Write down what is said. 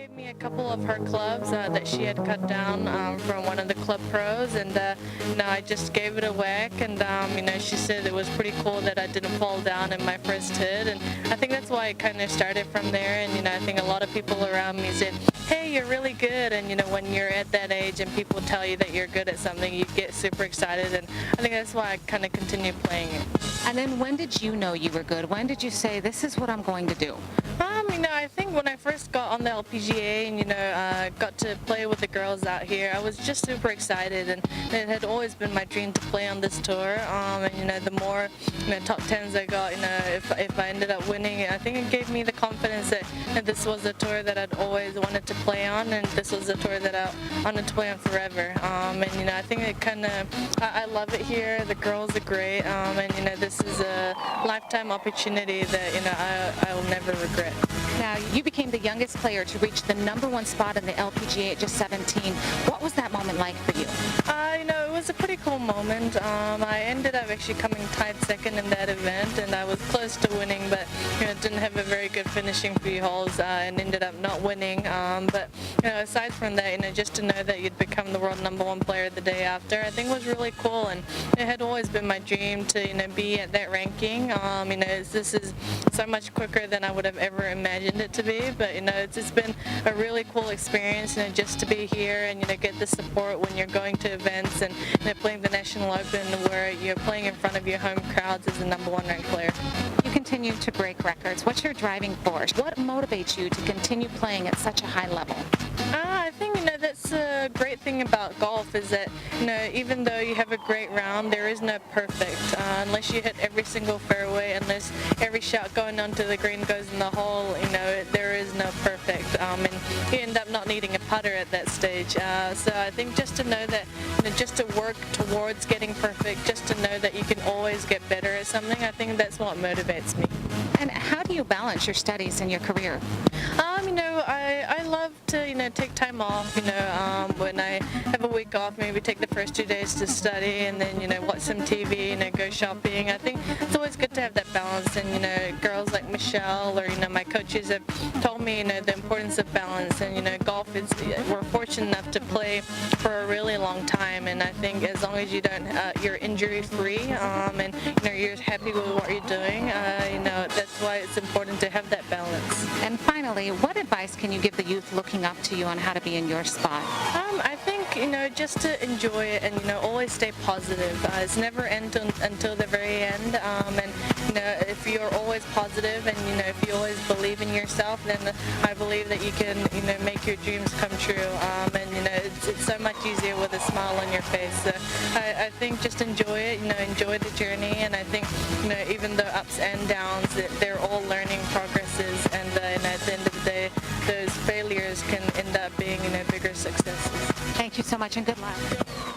gave me a couple of her clubs that she had cut down from one of the club pros, and I just gave it a whack, and she said it was pretty cool that I didn't fall down in my first hit, and I think that's why it kind of started from there. And I think a lot of people around me said, hey, you're really good, and when you're at that age and people tell you that you're good at something, you get super excited, and I think that's why I kind of continue playing it. And then when did you know you were good? When did you say, this is what I'm going to do? I think when I first got on the LPGA and, got to play with the girls out here, I was just super excited, and it had always been my dream to play on this tour. The more top tens I got, if I ended up winning, I think it gave me the confidence that this was a tour that I'd always wanted to play on, and this was a tour that I wanted to play on forever. I think it I love it here. The girls are great, and this is a lifetime opportunity that I will never regret. Now, you became the youngest player to reach the #1 spot in the LPGA at just 17. What was that moment like for you? It was a pretty cool moment. I ended up actually coming tied second in that event, and I was close to winning, but didn't have a very good finishing few holes and ended up not winning. But aside from that, just to know that you'd become the world #1 player the day after, I think was really cool, and it had always been my dream to be at that ranking. This is so much quicker than I would have ever imagined it to be, but it's been a really cool experience, just to be here and get the support when you're going to events and playing the National Open where you're playing in front of your home crowds as a #1 ranked player. You continue to break records. What's your driving force? What motivates you to continue playing at such a high level? I think that's a great thing about golf is that even though you have a great round, there is no perfect unless you hit every single fairway, unless every shot going onto the green goes in the hole. There is no perfect, and you end up not needing a putter at that stage. So I think just to know that, just to work towards getting perfect, just to know that you can always get better at something, I think that's what motivates me. And how do you balance your studies and your career? I love to take time off. When I have a week off, maybe take the first 2 days to study, and then watch some TV, go shopping. I think it's always good to have that balance. And girls like Michelle or my coaches have told me the importance of balance. And golf is we're fortunate enough to play for a really long time. And I think as long as you're injury free, and you're happy with what you're doing, that's why it's important to have that balance. And finally, what advice can you give the youth looking up to you on how to be in your spot? I think just to enjoy it and always stay positive. It's never end until the very end. If you're always positive and if you always believe in yourself, then I believe that you can make your dreams come true. It's so much easier with a smile on your face. So I think just enjoy it. Enjoy the journey. And I think even the ups and downs, they're all learning progresses. And at the end of the day, those failures can end up being bigger successes. Thank you so much and good luck.